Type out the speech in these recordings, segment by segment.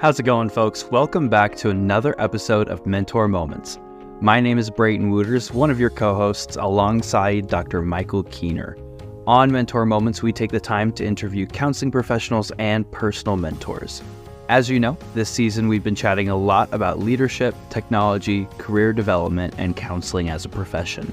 How's it going, folks? Welcome back to another episode of Mentor Moments. My name is Brayton Wooters, one of your co-hosts, alongside Dr. Michael Keener. On Mentor Moments, we take the time to interview counseling professionals and personal mentors. As you know, this season we've been chatting a lot about leadership, technology, career development, and counseling as a profession.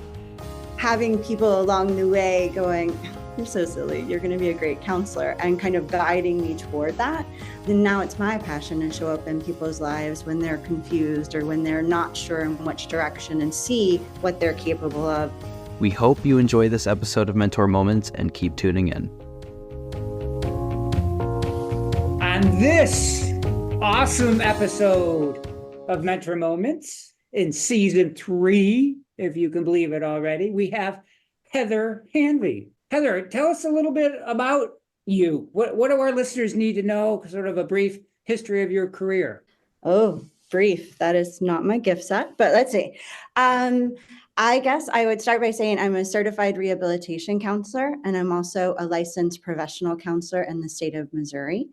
Having people along the way going, "You're so silly, you're going to be a great counselor," and kind of guiding me toward that. Then now it's my passion to show up in people's lives when they're confused or when they're not sure in which direction and see what they're capable of. We hope you enjoy this episode of Mentor Moments and keep tuning in. On this awesome episode of Mentor Moments in season 3, if you can believe it already, we have Heather Hanvy. Heather, tell us a little bit about you. What do our listeners need to know? Sort of a brief history of your career. Oh, brief. That is not my gift set, but let's see. I guess I would start by saying I'm a certified rehabilitation counselor, and I'm also a licensed professional counselor in the state of Missouri.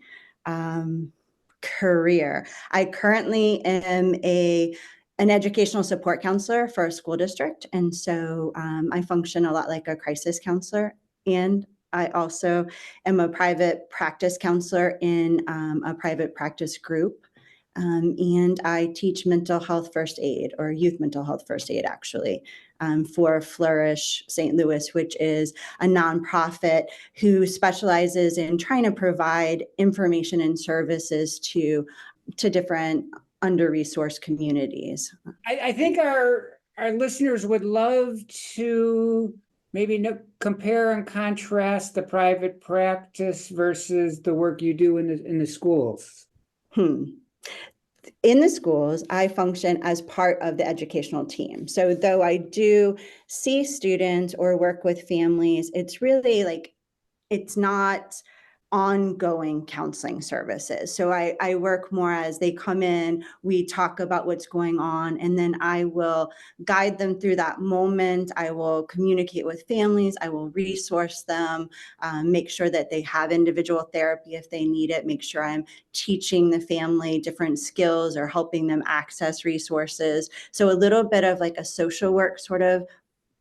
Career. I currently am an educational support counselor for a school district. And so I function a lot like a crisis counselor. And I also am a private practice counselor in a private practice group. And I teach mental health first aid, or youth mental health first aid, actually, for Flourish St. Louis, which is a nonprofit who specializes in trying to provide information and services to different under-resourced communities. I think our listeners would love to maybe compare and contrast the private practice versus the work you do in the schools. In the schools, I function as part of the educational team. So though I do see students or work with families, it's really it's not ongoing counseling services. So I work more as they come in, we talk about what's going on, and then I will guide them through that moment. I will communicate with families. I will resource them, make sure that they have individual therapy if they need it, make sure I'm teaching the family different skills or helping them access resources. So a little bit of like a social work sort of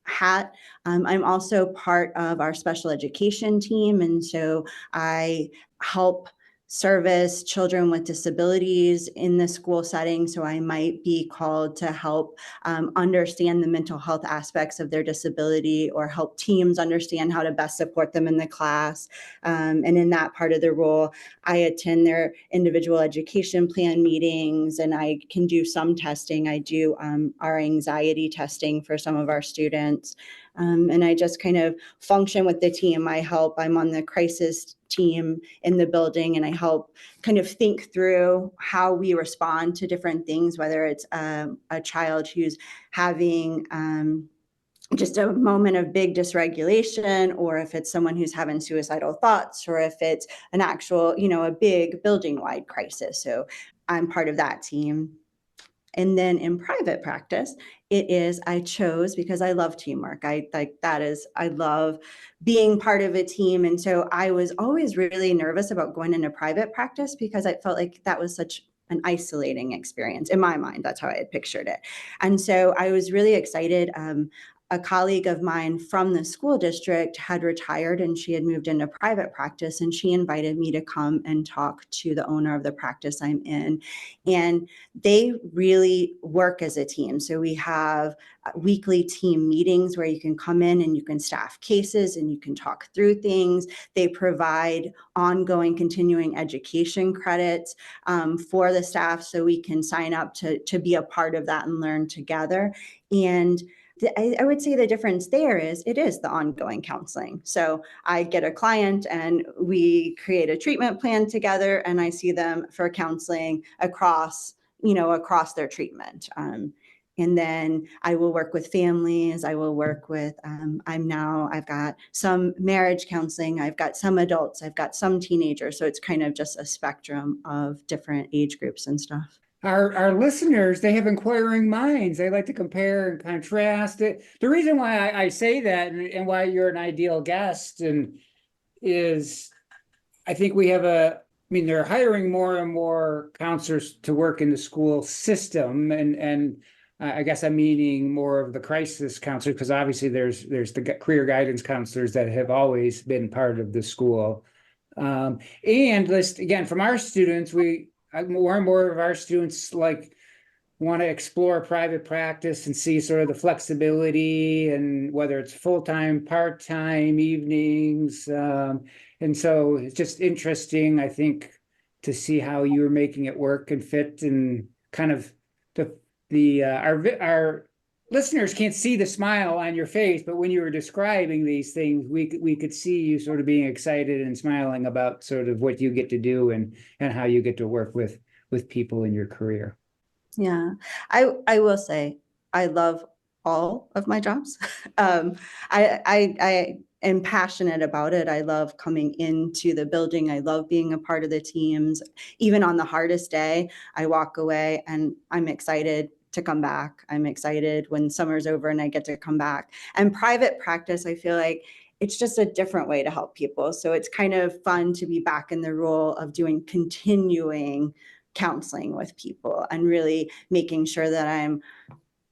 hat. I'm also part of our special education team, and so I help service children with disabilities in the school setting. So I might be called to help understand the mental health aspects of their disability, or help teams understand how to best support them in the class. And in that part of the role, I attend their individual education plan meetings, and I can do some testing. I do our anxiety testing for some of our students. And I just kind of function with the team. I'm on the crisis team in the building, and I help kind of think through how we respond to different things, whether it's a child who's having just a moment of big dysregulation, or if it's someone who's having suicidal thoughts, or if it's an actual, a big building-wide crisis. So I'm part of that team. And then in private practice, I chose, because I love teamwork. I love being part of a team. And so I was always really nervous about going into private practice, because I felt like that was such an isolating experience. In my mind, that's how I had pictured it. And so I was really excited. A colleague of mine from the school district had retired, and she had moved into private practice, and she invited me to come and talk to the owner of the practice I'm in. And they really work as a team. So we have weekly team meetings where you can come in and you can staff cases and you can talk through things. They provide ongoing continuing education credits for the staff, so we can sign up to be a part of that and learn together. And I would say the difference there is it is the ongoing counseling. So I get a client and we create a treatment plan together, and I see them for counseling across their treatment. And then I will work with families. I will work with, I've got some marriage counseling. I've got some adults. I've got some teenagers. So it's kind of just a spectrum of different age groups and stuff. Our listeners, they have inquiring minds. They like to compare and contrast it. The reason why I say that, and why you're an ideal guest, is I think we have a mean, they're hiring more and more counselors to work in the school system, and I guess I'm meaning more of the crisis counselors, because obviously there's the career guidance counselors that have always been part of the school. And again, from our students, more and more of our students like want to explore private practice and see sort of the flexibility, and whether it's full-time, part-time, evenings. And so it's just interesting, I think, to see how you're making it work and fit, and kind of our listeners can't see the smile on your face, but when you were describing these things, we could see you sort of being excited and smiling about sort of what you get to do, and how you get to work with people in your career. Yeah, I will say I love all of my jobs. I am passionate about it. I love coming into the building. I love being a part of the teams. Even on the hardest day, I walk away and I'm excited to come back. I'm excited when summer's over and I get to come back. And private practice, I feel like it's just a different way to help people. So it's kind of fun to be back in the role of doing continuing counseling with people and really making sure that I'm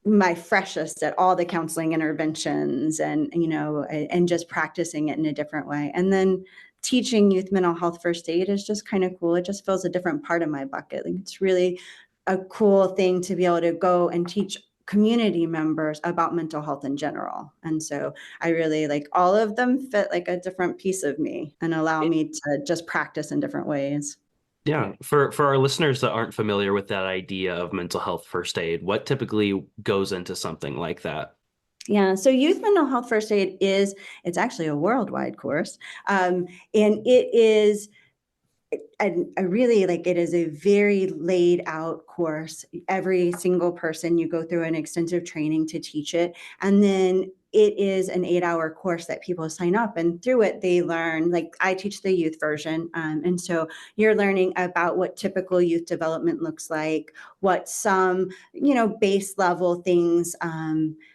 my freshest at all the counseling interventions, and and just practicing it in a different way. And then teaching youth mental health first aid is just kind of cool. It just fills a different part of my bucket. Like, it's really a cool thing to be able to go and teach community members about mental health in general. And so I really like all of them fit like a different piece of me and allow me to just practice in different ways. Yeah, for our listeners that aren't familiar with that idea of mental health first aid, what typically goes into something like that? Yeah, so youth mental health first aid it's actually a worldwide course. And it is I really like it is a very laid out course. Every single person, you go through an extensive training to teach it. And then it is an 8-hour course that people sign up, and through it, they learn, like I teach the youth version. And so you're learning about what typical youth development looks like, what some, base level things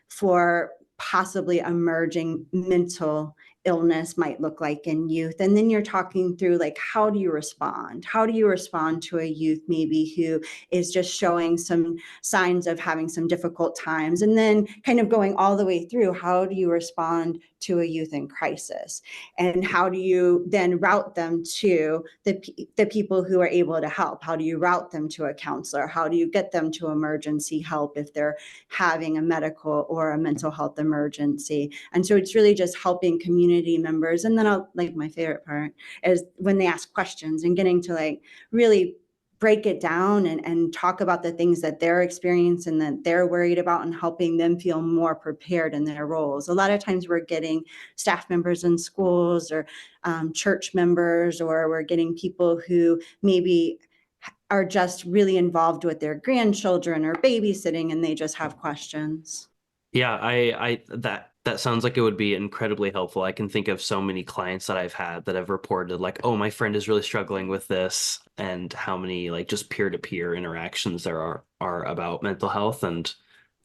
for possibly emerging mental illness might look like in youth. And then you're talking through, like, how do you respond? How do you respond to a youth maybe who is just showing some signs of having some difficult times? And then kind of going all the way through, how do you respond to a youth in crisis? And how do you then route them to the people who are able to help? How do you route them to a counselor? How do you get them to emergency help if they're having a medical or a mental health emergency? And so it's really just helping community members. And then my favorite part is when they ask questions and getting to like really break it down and talk about the things that they're experiencing and that they're worried about, and helping them feel more prepared in their roles. A lot of times we're getting staff members in schools, or church members, or we're getting people who maybe are just really involved with their grandchildren or babysitting, and they just have questions. Yeah, I that sounds like it would be incredibly helpful. I can think of so many clients that I've had that have reported like, oh, my friend is really struggling with this, and how many like just peer-to-peer interactions there are about mental health, and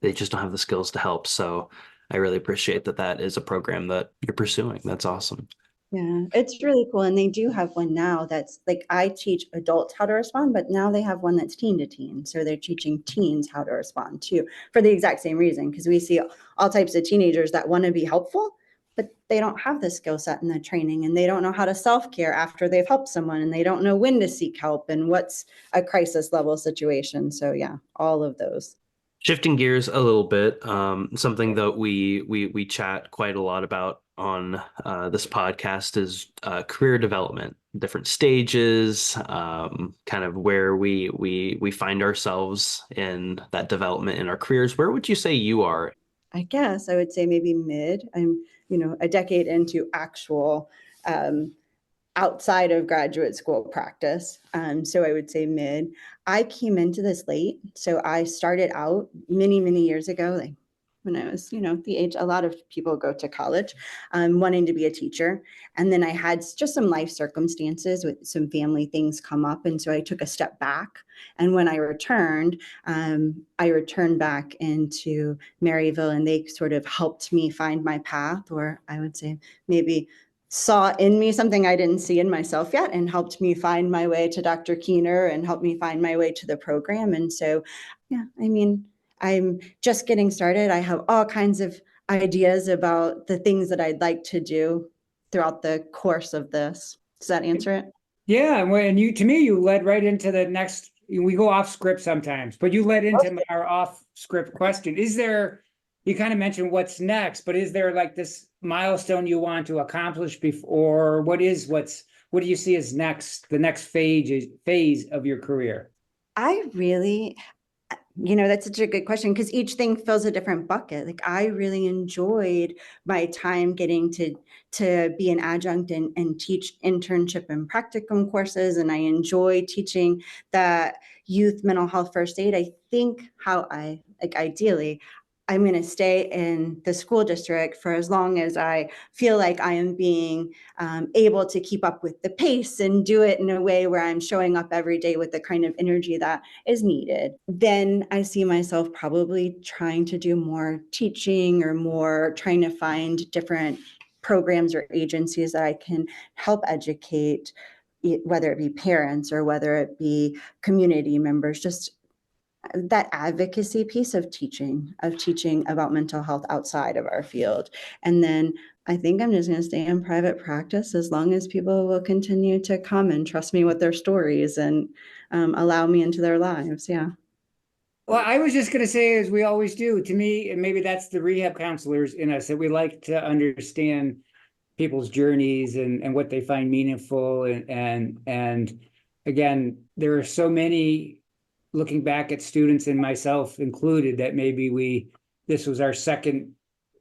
they just don't have the skills to help. So I really appreciate that is a program that you're pursuing. That's awesome. Yeah, it's really cool. And they do have one now that's like, I teach adults how to respond, but now they have one that's teen to teen. So they're teaching teens how to respond too, for the exact same reason, because we see all types of teenagers that want to be helpful, but they don't have the skill set and the training, and they don't know how to self-care after they've helped someone, and they don't know when to seek help and what's a crisis level situation. So yeah, all of those. Shifting gears a little bit, something that we chat quite a lot about on this podcast is career development, different stages, kind of where we find ourselves in that development in our careers. Where would you say you are? I guess I would say maybe mid. I'm, a decade into actual outside of graduate school practice. So I would say mid. I came into this late. So I started out many, many years ago, like when I was, the age, a lot of people go to college wanting to be a teacher. And then I had just some life circumstances with some family things come up. And so I took a step back. And when I returned back into Maryville, and they sort of helped me find my path, or I would say maybe saw in me something I didn't see in myself yet and helped me find my way to Dr. Keener and helped me find my way to the program. And so, yeah, I mean, I'm just getting started. I have all kinds of ideas about the things that I'd like to do throughout the course of this. Does that answer it? Yeah, and you, to me, you led right into the next. We go off script sometimes, but you led into our off script question. Is there, you kind of mentioned what's next, but is there like this milestone you want to accomplish before? What do you see as next, the next phase of your career? I really, that's such a good question because each thing fills a different bucket. Like I really enjoyed my time getting to be an adjunct and teach internship and practicum courses. And I enjoy teaching the youth mental health first aid. I think ideally, I'm going to stay in the school district for as long as I feel like I am being able to keep up with the pace and do it in a way where I'm showing up every day with the kind of energy that is needed. Then I see myself probably trying to do more teaching or more trying to find different programs or agencies that I can help educate, whether it be parents or whether it be community members, just that advocacy piece of teaching about mental health outside of our field. And then I think I'm just going to stay in private practice as long as people will continue to come and trust me with their stories and allow me into their lives. Yeah. Well, I was just going to say, as we always do, to me, and maybe that's the rehab counselors in us, that we like to understand people's journeys and what they find meaningful. And again, there are so many, looking back at students and myself included, that maybe this was our second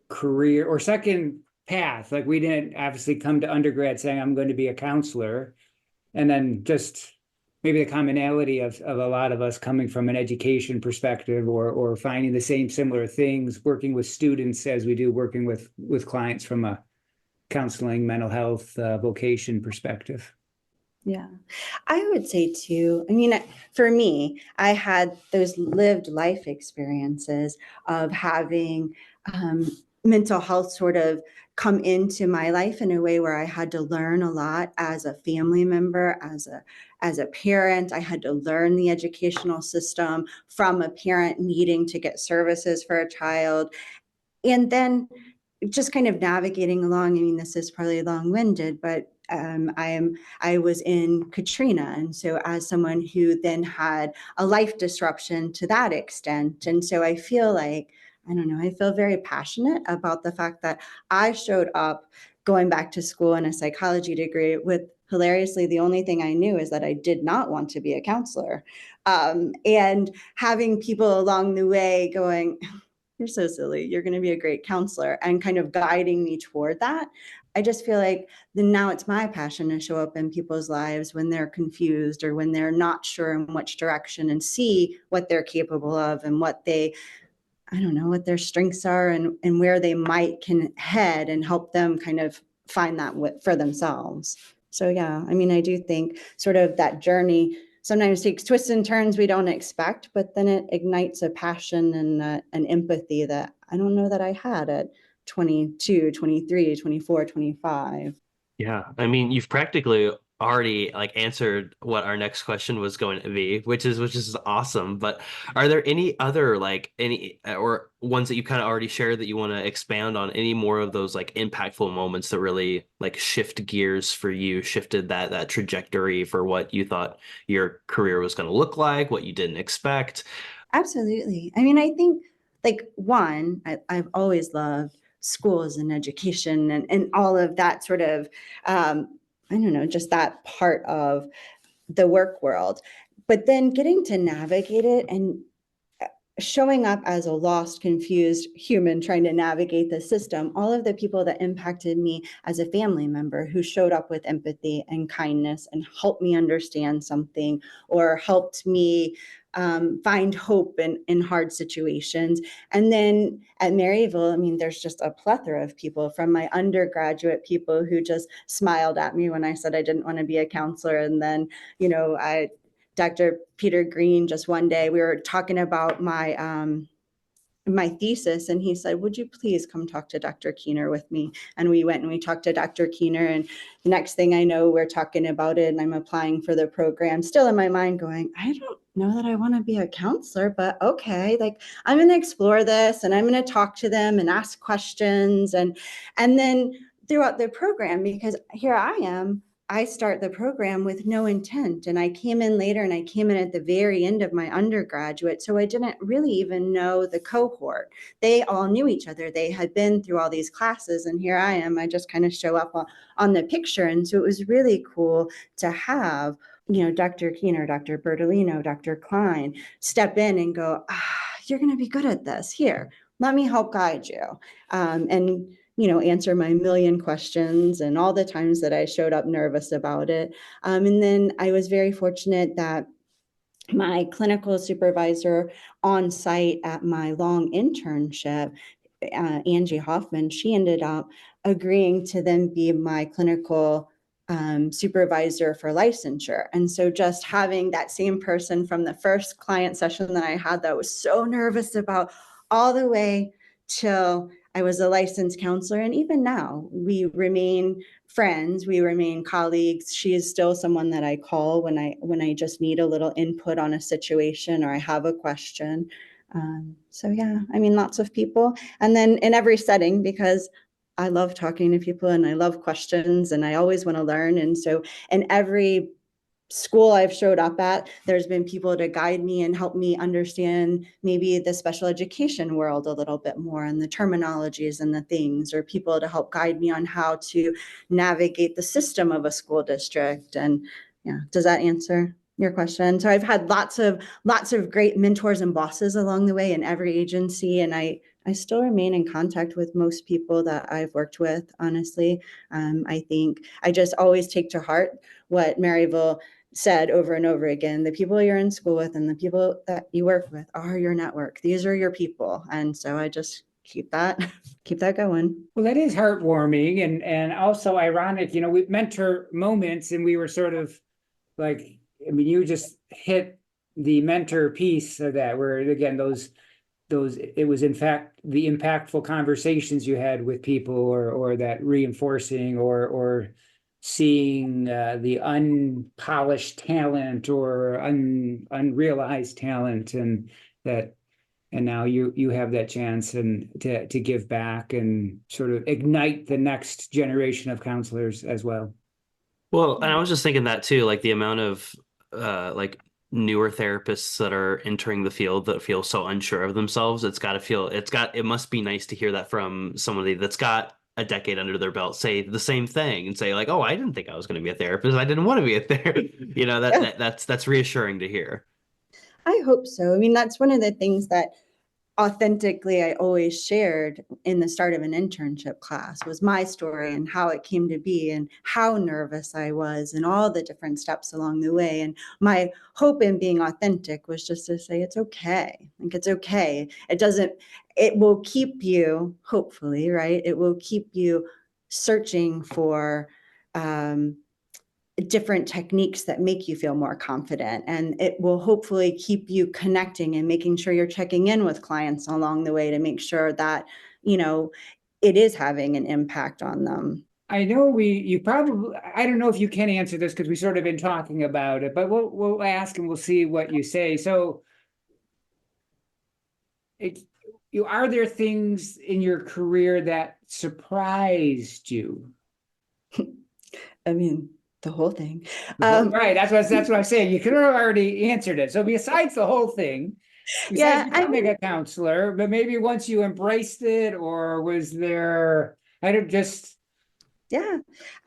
career or second path. Like we didn't obviously come to undergrad saying I'm going to be a counselor, and then just maybe the commonality of a lot of us coming from an education perspective or finding the same similar things, working with students as we do working with clients from a counseling, mental health, vocation perspective. Yeah, I would say too, I mean, for me, I had those lived life experiences of having mental health sort of come into my life in a way where I had to learn a lot as a family member, as a parent. I had to learn the educational system from a parent needing to get services for a child. And then just kind of navigating along. I mean, this is probably long-winded, but I was in Katrina, and so as someone who then had a life disruption to that extent, and so I feel like, I don't know, I feel very passionate about the fact that I showed up going back to school in a psychology degree with, hilariously, the only thing I knew is that I did not want to be a counselor, and having people along the way going, you're so silly, you're going to be a great counselor, and kind of guiding me toward that. I just feel like now it's my passion to show up in people's lives when they're confused or when they're not sure in which direction, and see what they're capable of and what I don't know, what their strengths are and where they might can head, and help them kind of find that for themselves. So yeah, I mean, I do think sort of that journey sometimes takes twists and turns we don't expect, but then it ignites a passion and an empathy that I don't know that I had at 22, 23, 24, 25. Yeah, I mean, you've practically already like answered what our next question was going to be, which is awesome. But are there any other like any or ones that you kind of already shared that you want to expand on, any more of those like impactful moments that really like shift gears for you, shifted that trajectory for what you thought your career was going to look like, what you didn't expect? Absolutely. I mean, I think like one, I've always loved schools and education and all of that sort of, I don't know, just that part of the work world. But then getting to navigate it and showing up as a lost, confused human trying to navigate the system, all of the people that impacted me as a family member who showed up with empathy and kindness and helped me understand something or helped me find hope in hard situations. And then at Maryville, I mean, there's just a plethora of people, from my undergraduate people who just smiled at me when I said I didn't want to be a counselor. And then, Dr. Peter Green, just one day we were talking about my my thesis, and he said, would you please come talk to Dr. Keener with me? And we went and we talked to Dr. Keener, and the next thing I know, we're talking about it, and I'm applying for the program, still in my mind going, I don't know that I want to be a counselor, but okay, like I'm going to explore this, and I'm going to talk to them and ask questions. And then throughout the program, because here I am, I start the program with no intent, and I came in later, and I came in at the very end of my undergraduate. So I didn't really even know the cohort. They all knew each other. They had been through all these classes, and here I am. I just kind of show up on the picture. And so it was really cool to have, Dr. Keener, Dr. Bertolino, Dr. Klein step in and go, you're going to be good at this. Here, let me help guide you. And answer my million questions and all the times that I showed up nervous about it. And then I was very fortunate that my clinical supervisor on site at my long internship, Angie Hoffman, she ended up agreeing to then be my clinical supervisor for licensure. And so just having that same person from the first client session that I had that I was so nervous about all the way till I was a licensed counselor. And even now we remain friends, we remain colleagues. She is still someone that I call when I just need a little input on a situation or I have a question. So yeah, I mean, lots of people. And then in every setting, because I love talking to people and I love questions and I always want to learn. And so in every school I've showed up at, there's been people to guide me and help me understand maybe the special education world a little bit more and the terminologies and the things, or people to help guide me on how to navigate the system of a school district. And yeah, does that answer your question? So I've had lots of great mentors and bosses along the way in every agency, and I still remain in contact with most people that I've worked with, honestly. I think I just always take to heart what Maryville said over and over again: the people you're in school with and the people that you work with are your network. These are your people. And so I just keep that going. Well, that is heartwarming and also ironic. With mentor moments, and we were sort of like, I mean, you just hit the mentor piece of that, where again, those it was in fact the impactful conversations you had with people, or that reinforcing or seeing the unpolished talent or unrealized talent, and now you have that chance and to give back and sort of ignite the next generation of counselors as well. Well, and I was just thinking that too, like the amount of like newer therapists that are entering the field that feel so unsure of themselves. It must be nice to hear that from somebody that's got a decade under their belt say the same thing and say like, oh, I didn't think I was going to be a therapist. I didn't want to be a therapist. That's reassuring to hear. I hope so. I mean, that's one of the things that authentically I always shared in the start of an internship class was my story and how it came to be and how nervous I was and all the different steps along the way. And my hope in being authentic was just to say, it's okay. Like, it's okay. It will keep you, hopefully, right? It will keep you searching for, different techniques that make you feel more confident, and it will hopefully keep you connecting and making sure you're checking in with clients along the way to make sure that it is having an impact on them. I know you probably, I don't know if you can answer this because we sort of been talking about it, but we'll ask and we'll see what you say. So are there things in your career that surprised you? I mean, the whole thing. Right. That's what I'm saying. You could have already answered it. So besides the whole thing, besides becoming a counselor, but maybe once you embraced it, or was there, Yeah.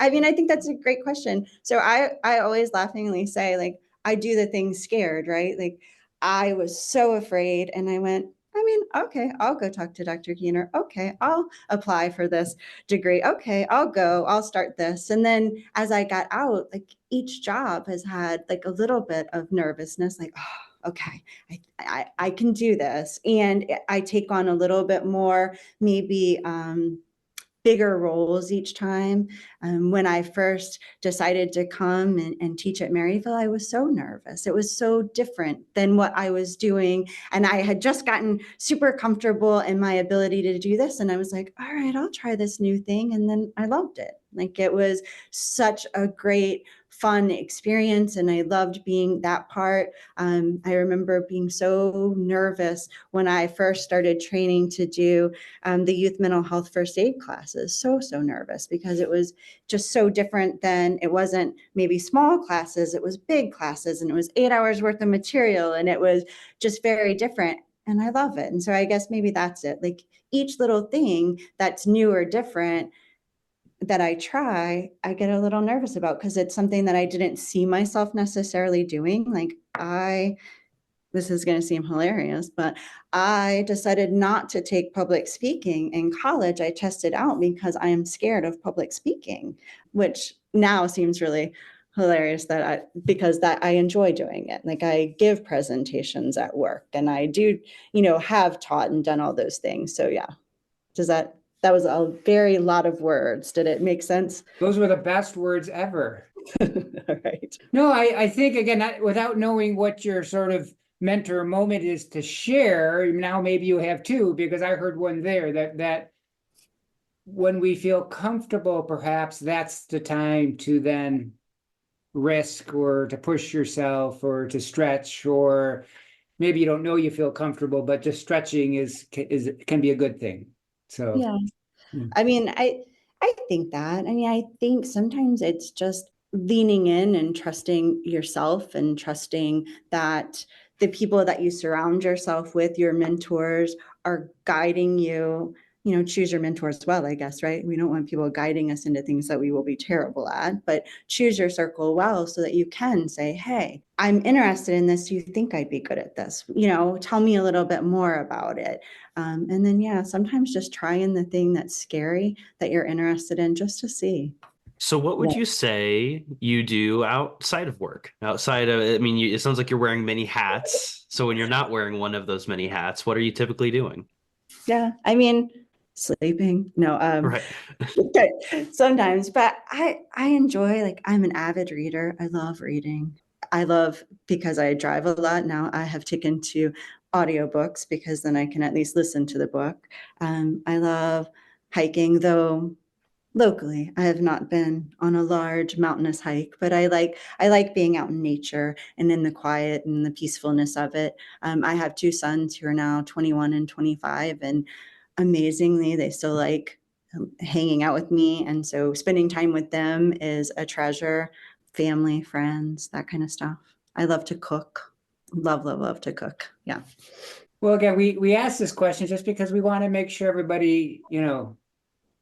I mean, I think that's a great question. So I always laughingly say, like, I do the things scared, right? Like, I was so afraid, and I went, I mean, okay, I'll go talk to Dr. Keener. Okay, I'll apply for this degree. Okay, I'll start this. And then as I got out, like, each job has had like a little bit of nervousness, like, oh, okay, I can do this. And I take on a little bit more, maybe, bigger roles each time. When I first decided to come and teach at Maryville, I was so nervous. It was so different than what I was doing. And I had just gotten super comfortable in my ability to do this. And I was like, all right, I'll try this new thing. And then I loved it. Like, it was such a great, fun experience. And I loved being that part. I remember being so nervous when I first started training to do the youth mental health first aid classes. So nervous, because it was just so different than, it wasn't maybe small classes, it was big classes, and it was 8 hours worth of material, and it was just very different. And I love it. And so I guess maybe that's it. Like, each little thing that's new or different that I try, I get a little nervous about, because it's something that I didn't see myself necessarily doing. Like, this is going to seem hilarious, but I decided not to take public speaking in college. I tested out because I am scared of public speaking, which now seems really hilarious because I enjoy doing it. Like, I give presentations at work, and I do, have taught and done all those things. So yeah, that was a very lot of words. Did it make sense? Those were the best words ever. All right. No, I think, again, without knowing what your sort of mentor moment is to share, now maybe you have two, because I heard one there that when we feel comfortable, perhaps that's the time to then risk, or to push yourself, or to stretch, or maybe you don't know you feel comfortable, but just stretching can be a good thing. So Yeah. I mean, I think that. I mean, I think sometimes it's just leaning in and trusting yourself, and trusting that the people that you surround yourself with, your mentors, are guiding you. Choose your mentors well, I guess, right? We don't want people guiding us into things that we will be terrible at, but choose your circle well, so that you can say, hey, I'm interested in this. Do you think I'd be good at this? Tell me a little bit more about it. And then, yeah, sometimes just trying the thing that's scary that you're interested in, just to see. So what would you say you do outside of work? Outside of, I mean, it sounds like you're wearing many hats. So when you're not wearing one of those many hats, what are you typically doing? Yeah, I mean, sleeping. No, Right. sometimes, but I enjoy, like, I'm an avid reader. I love reading. Because I drive a lot now, I have taken to audiobooks, because then I can at least listen to the book. I love hiking, though locally I have not been on a large mountainous hike, but I like being out in nature and in the quiet and the peacefulness of it. I have two sons who are now 21 and 25, and amazingly, they still like hanging out with me. And so spending time with them is a treasure. Family, friends, that kind of stuff. I love to cook. Love to cook. Yeah. Well, again, we asked this question just because we want to make sure everybody,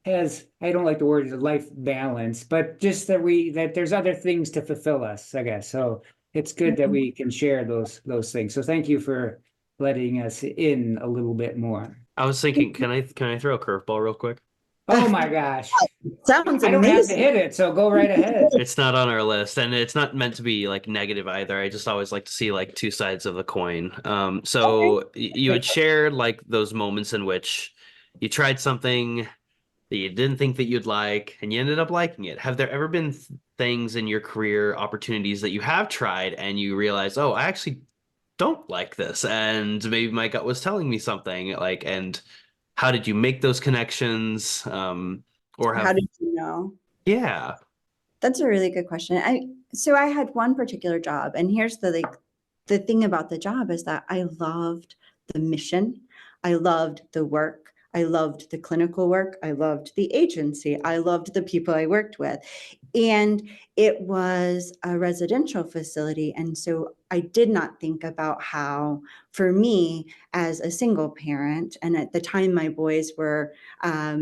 has, I don't like the word life balance, but just that there's other things to fulfill us, I guess. So it's good that we can share those things. So thank you for letting us in a little bit more. I was thinking, can I throw a curveball real quick? Oh my gosh. Sounds I don't have to amazing. hit it, so go right ahead. It's not on our list, and it's not meant to be like negative either. I just always like to see like two sides of the coin. So you had shared like those moments in which you tried something that you didn't think that you'd like, and you ended up liking it. Have there ever been things in your career, opportunities that you have tried, and you realize, oh, I actually don't like this, and maybe my gut was telling me something, like, and how did you make those connections? How did you know? Yeah. That's a really good question. So I had one particular job, and here's the thing about the job is that I loved the mission. I loved the work. I loved the clinical work. I loved the agency. I loved the people I worked with. And it was a residential facility. And so I did not think about how, for me as a single parent, and at the time my boys were, I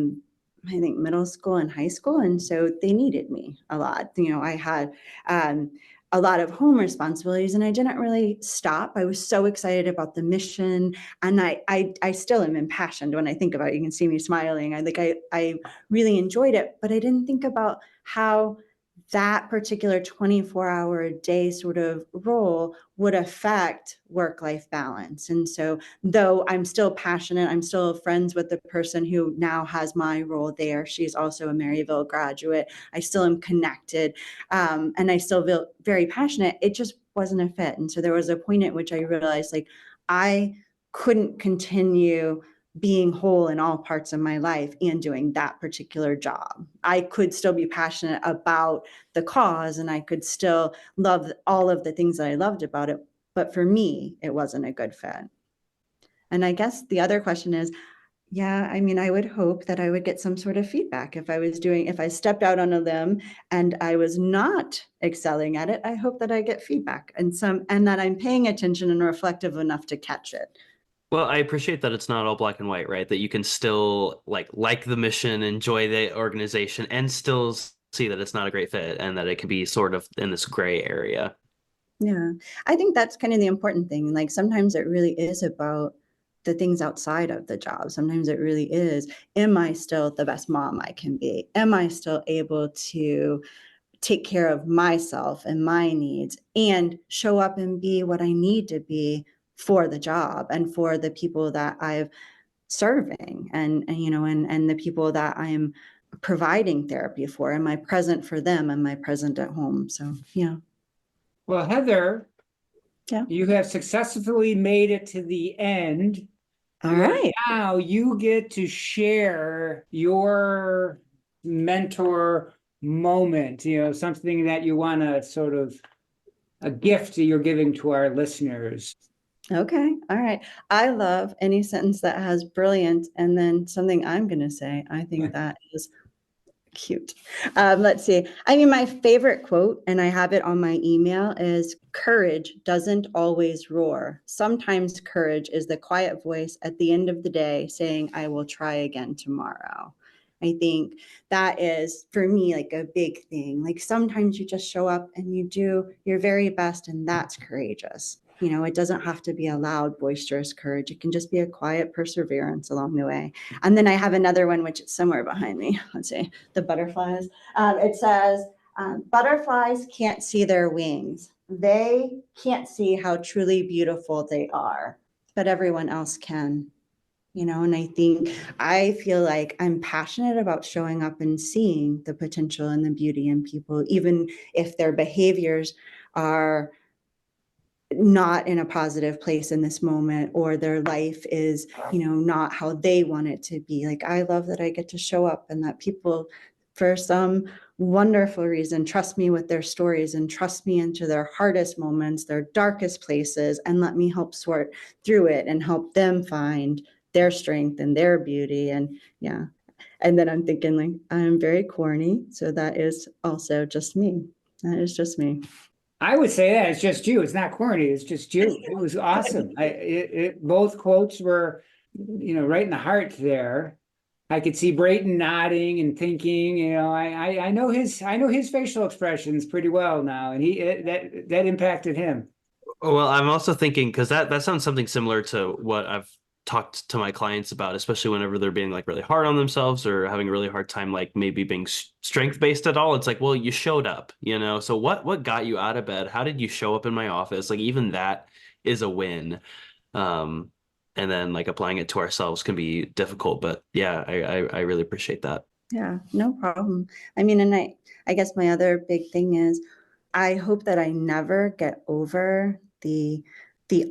think, middle school and high school. And so they needed me a lot. I had a lot of home responsibilities, and I didn't really stop. I was so excited about the mission. And I still am impassioned when I think about it. You can see me smiling. I really enjoyed it, but I didn't think about how that particular 24-hour-a-day sort of role would affect work-life balance. And so though I'm still passionate, I'm still friends with the person who now has my role there. She's also a Maryville graduate. I still am connected, and I still feel very passionate. It just wasn't a fit. And so there was a point at which I realized, like, I couldn't continue being whole in all parts of my life and doing that particular job. I could still be passionate about the cause, and I could still love all of the things that I loved about it. But for me, it wasn't a good fit. And I guess the other question is, yeah, I mean, I would hope that I would get some sort of feedback if I stepped out on a limb and I was not excelling at it. I hope that I get feedback and that I'm paying attention and reflective enough to catch it. Well, I appreciate that it's not all black and white, right? That you can still like the mission, enjoy the organization, and still see that it's not a great fit, and that it can be sort of in this gray area. Yeah, I think that's kind of the important thing. Like, sometimes it really is about the things outside of the job. Sometimes it really is, am I still the best mom I can be? Am I still able to take care of myself and my needs and show up and be what I need to be for the job and for the people that I'm serving and the people that I'm providing therapy for? Am I present for them? Am I present at home? So, yeah. Well, Heather, Yeah. you have successfully made it to the end. All right. Now you get to share your mentor moment, something that you want to sort of a gift that you're giving to our listeners. Okay. All right. I love any sentence that has brilliant and then something I'm going to say. I think that is cute. Let's see. I mean, my favorite quote, and I have it on my email, is courage doesn't always roar. Sometimes courage is the quiet voice at the end of the day saying, I will try again tomorrow. I think that is, for me, like a big thing. Like, sometimes you just show up and you do your very best, and that's courageous. It doesn't have to be a loud, boisterous courage. It can just be a quiet perseverance along the way. And then I have another one, which is somewhere behind me. Let's see, the butterflies. It says, butterflies can't see their wings. They can't see how truly beautiful they are, but everyone else can. And I feel like I'm passionate about showing up and seeing the potential and the beauty in people, even if their behaviors are not in a positive place in this moment, or their life is, not how they want it to be. Like, I love that I get to show up and that people, for some wonderful reason, trust me with their stories and trust me into their hardest moments, their darkest places, and let me help sort through it and help them find their strength and their beauty. And yeah. And then I'm thinking, like, I'm very corny. So that is also just me. That is just me. I would say that it's just you. It's not corny. It's just you. It was awesome. Both quotes were, right in the heart there. I could see Brayton nodding and thinking. I know his facial expressions pretty well now, and that impacted him. Well, I'm also thinking, because that sounds something similar to what I've talked to my clients about, especially whenever they're being like really hard on themselves or having a really hard time, like maybe being strength based at all. It's like, well, you showed up, so what got you out of bed? How did you show up in my office? Like, even that is a win. And then like applying it to ourselves can be difficult, but yeah, I really appreciate that. Yeah, no problem. I mean, and I guess my other big thing is, I hope that I never get over the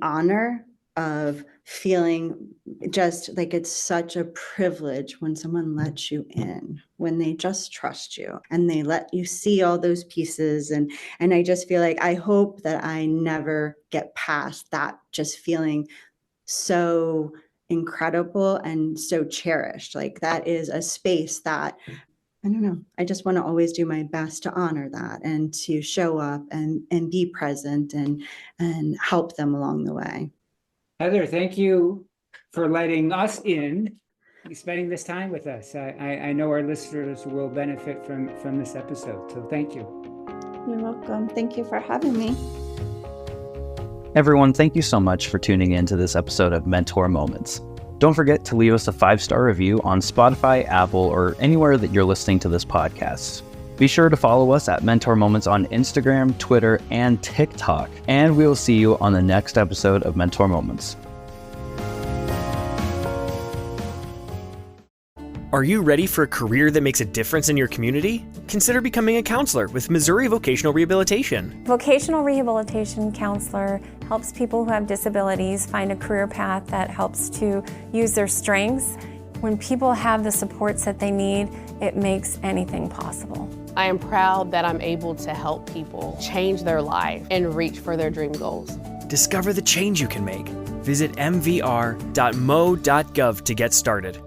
honor of feeling just like it's such a privilege when someone lets you in, when they just trust you and they let you see all those pieces. And I just feel like, I hope that I never get past that, just feeling so incredible and so cherished. Like, that is a space that, I don't know, I just want to always do my best to honor that and to show up and be present and help them along the way. Heather, thank you for letting us in, spending this time with us. I know our listeners will benefit from this episode, so thank you. You're welcome. Thank you for having me. Everyone, thank you so much for tuning in to this episode of Mentor Moments. Don't forget to leave us a 5-star review on Spotify, Apple, or anywhere that you're listening to this podcast. Be sure to follow us at Mentor Moments on Instagram, Twitter, and TikTok. And we will see you on the next episode of Mentor Moments. Are you ready for a career that makes a difference in your community? Consider becoming a counselor with Missouri Vocational Rehabilitation. Vocational Rehabilitation Counselor helps people who have disabilities find a career path that helps to use their strengths. When people have the supports that they need, it makes anything possible. I am proud that I'm able to help people change their life and reach for their dream goals. Discover the change you can make. Visit mvr.mo.gov to get started.